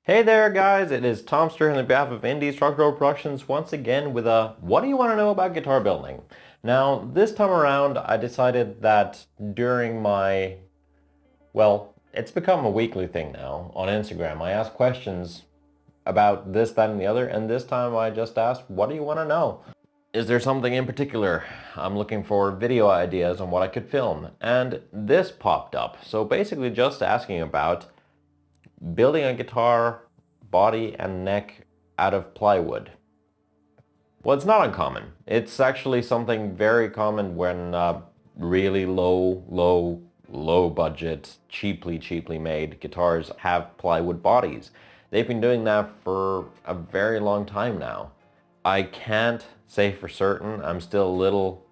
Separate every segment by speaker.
Speaker 1: Hey there guys, it is Tomster on behalf of Indie Structural Productions once again with a what do you want to know about guitar building? Now this time around I decided that during my, well, it's become a weekly thing now on Instagram. I ask questions about this, that, and the other, and this time I just asked, what do you want to know? Is there something in particular? I'm looking for video ideas on what I could film, and this popped up. So basically just asking about building a guitar body and neck out of plywood. Well, it's not uncommon. It's actually something very common when really low budget, cheaply made guitars have plywood bodies. They've been doing that for a very long time now. I can't say for certain. I'm still a little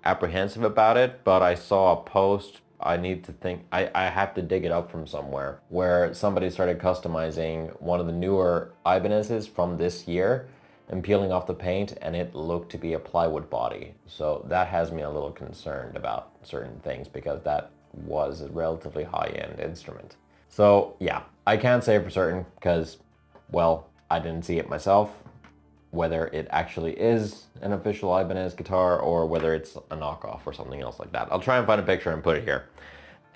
Speaker 1: apprehensive about it, but I saw a post. I need to think, I have to dig it up from somewhere, where somebody started customizing one of the newer Ibanez's from this year and peeling off the paint, and it looked to be a plywood body. So that has me a little concerned about certain things because that was a relatively high-end instrument. So yeah, I can't say for certain because, well, I didn't see it myself, whether it actually is an official Ibanez guitar or whether it's a knockoff or something else like that. I'll try and find a picture and put it here.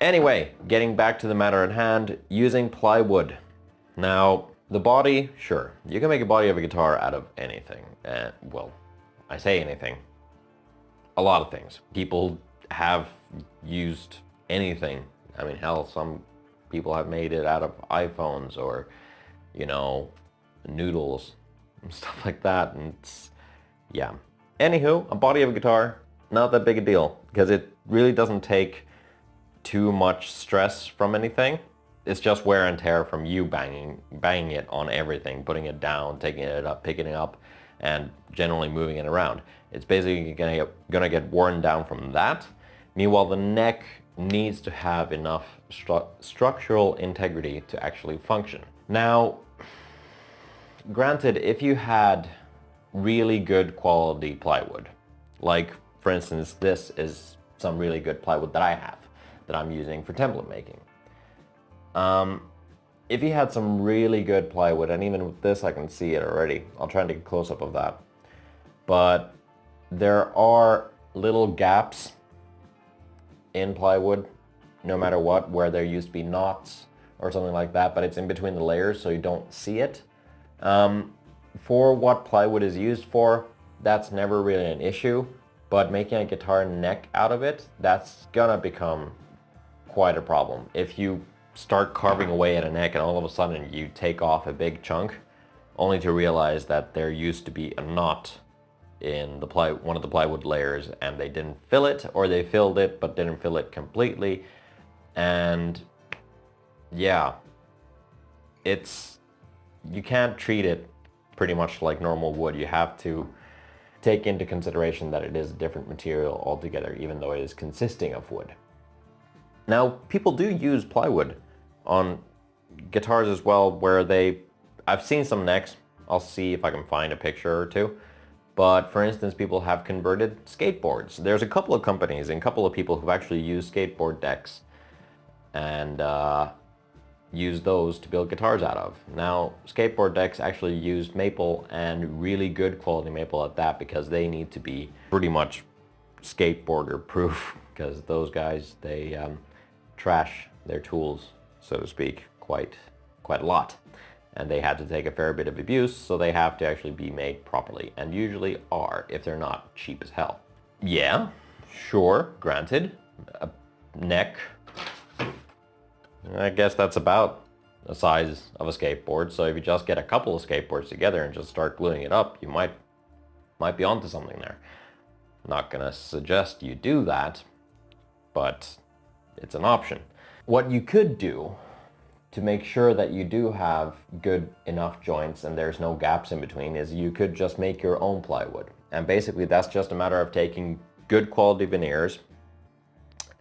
Speaker 1: Anyway, getting back to the matter at hand, using plywood. Now, the body, sure, you can make a body of a guitar out of anything. Well, I say anything. A lot of things. People have used anything. I mean, hell, some people have made it out of iPhones or, you know, noodles and stuff like that, and yeah. Anywho, a body of a guitar, not that big a deal, because it really doesn't take too much stress from anything. It's just wear and tear from you banging it on everything, putting it down, taking it up, picking it up, and generally moving it around. It's basically gonna get worn down from that. Meanwhile, the neck needs to have enough structural integrity to actually function. Now, granted, if you had really good quality plywood, like for instance, this is some really good plywood that I have, that I'm using for template making. If you had some really good plywood, and even with this I can see it already, I'll try and take a close-up of that, but there are little gaps in plywood, no matter what, where there used to be knots or something like that, but it's in between the layers so you don't see it. For what plywood is used for, that's never really an issue, but making a guitar neck out of it, that's gonna become quite a problem. If you start carving away at a neck and all of a sudden you take off a big chunk, only to realize that there used to be a knot in the one of the plywood layers and they didn't fill it, or they filled it but didn't fill it completely, and yeah, you can't treat it pretty much like normal wood. You have to take into consideration that it is a different material altogether, even though it is consisting of wood. Now, people do use plywood on guitars as well, where I've seen some necks, I'll see if I can find a picture or two, but for instance, people have converted skateboards. There's a couple of companies and a couple of people who've actually used skateboard decks and use those to build guitars out of. Now, skateboard decks actually use maple, and really good quality maple at that, because they need to be pretty much skateboarder proof, because those guys, they trash their tools, so to speak, quite a lot. And they had to take a fair bit of abuse, so they have to actually be made properly, and usually are, if they're not cheap as hell. Yeah, sure, granted, a neck, I guess that's about the size of a skateboard, so if you just get a couple of skateboards together and just start gluing it up, you might be onto something there. Not gonna suggest you do that, but it's an option. What you could do to make sure that you do have good enough joints and there's no gaps in between is you could just make your own plywood. And basically that's just a matter of taking good quality veneers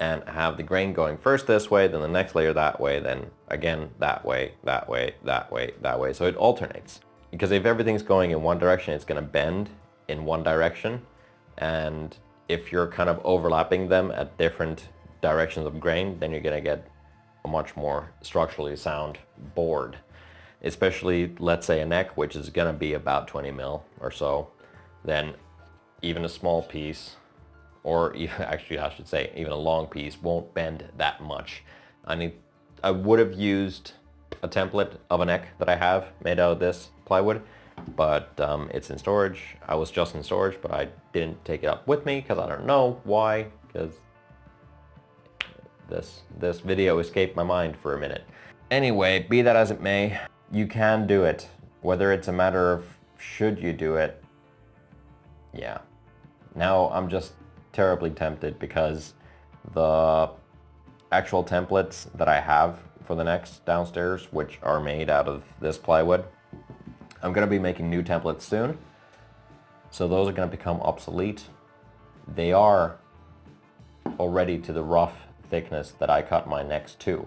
Speaker 1: and have the grain going first this way, then the next layer that way, then again that way, that way, that way, that way. So it alternates. Because if everything's going in one direction, it's going to bend in one direction. And if you're kind of overlapping them at different directions of grain, then you're going to get a much more structurally sound board. Especially, let's say, a neck, which is gonna be about 20 mil or so, then even a small piece, or even, actually I should say, even a long piece won't bend that much. I would have used a template of a neck that I have made out of this plywood, but it's in storage. I was just in storage, but I didn't take it up with me because I don't know why, because this video escaped my mind for a minute. Anyway, be that as it may, you can do it. Whether it's a matter of should you do it, yeah. Now I'm just terribly tempted because the actual templates that I have for the necks downstairs, which are made out of this plywood, I'm gonna be making new templates soon. So those are gonna become obsolete. They are already to the rough thickness that I cut my necks to,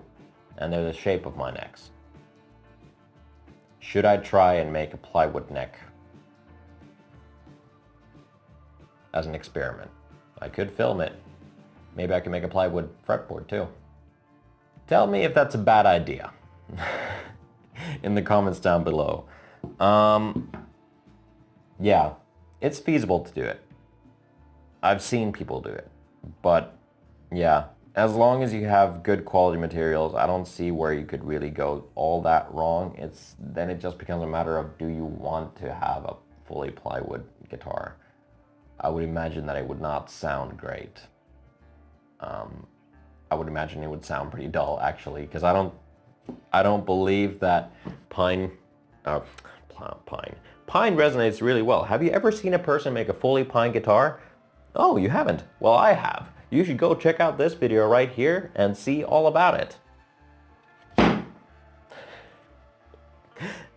Speaker 1: and they're the shape of my necks. Should I try and make a plywood neck as an experiment? I could film it. Maybe I could make a plywood fretboard too. Tell me if that's a bad idea in the comments down below. Yeah, it's feasible to do it. I've seen people do it, but yeah, as long as you have good quality materials, I don't see where you could really go all that wrong. Then it just becomes a matter of, do you want to have a fully plywood guitar? I would imagine that it would not sound great. I would imagine it would sound pretty dull, actually, because I don't believe that pine resonates really well. Have you ever seen a person make a fully pine guitar? Oh, you haven't? Well, I have. You should go check out this video right here and see all about it.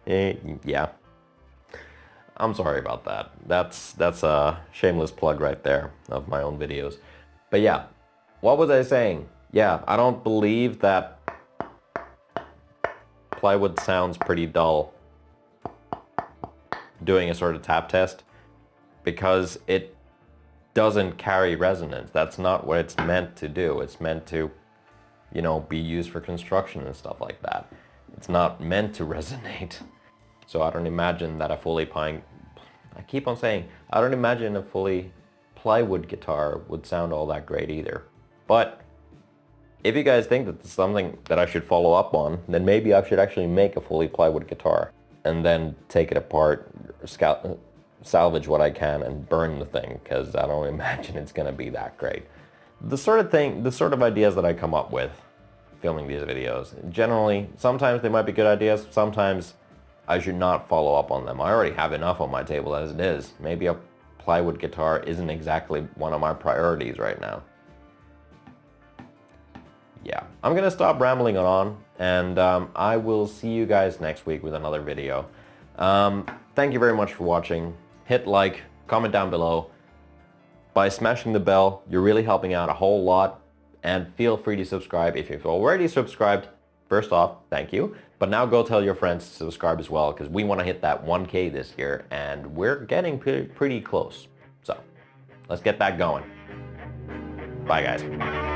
Speaker 1: Yeah. I'm sorry about that. That's a shameless plug right there of my own videos. But yeah, what was I saying? Yeah, I don't believe that plywood sounds pretty dull doing a sort of tap test, because it doesn't carry resonance. That's not what it's meant to do. It's meant to, you know, be used for construction and stuff like that. It's not meant to resonate. So I don't imagine that a fully I keep on saying, I don't imagine a fully plywood guitar would sound all that great either. But if you guys think that this is something that I should follow up on, then maybe I should actually make a fully plywood guitar and then take it apart, salvage what I can and burn the thing, because I don't imagine it's gonna be that great. The sort of ideas that I come up with filming these videos, generally, sometimes they might be good ideas, sometimes I should not follow up on them. I already have enough on my table as it is. Maybe a plywood guitar isn't exactly one of my priorities right now. Yeah, I'm gonna stop rambling on, and I will see you guys next week with another video. Thank you very much for watching. Hit like, comment down below. By smashing the bell, you're really helping out a whole lot, and feel free to subscribe if you've already subscribed. First off, thank you. But now go tell your friends to subscribe as well, because we want to hit that 1K this year, and we're getting pretty close. So, let's get that going. Bye, guys.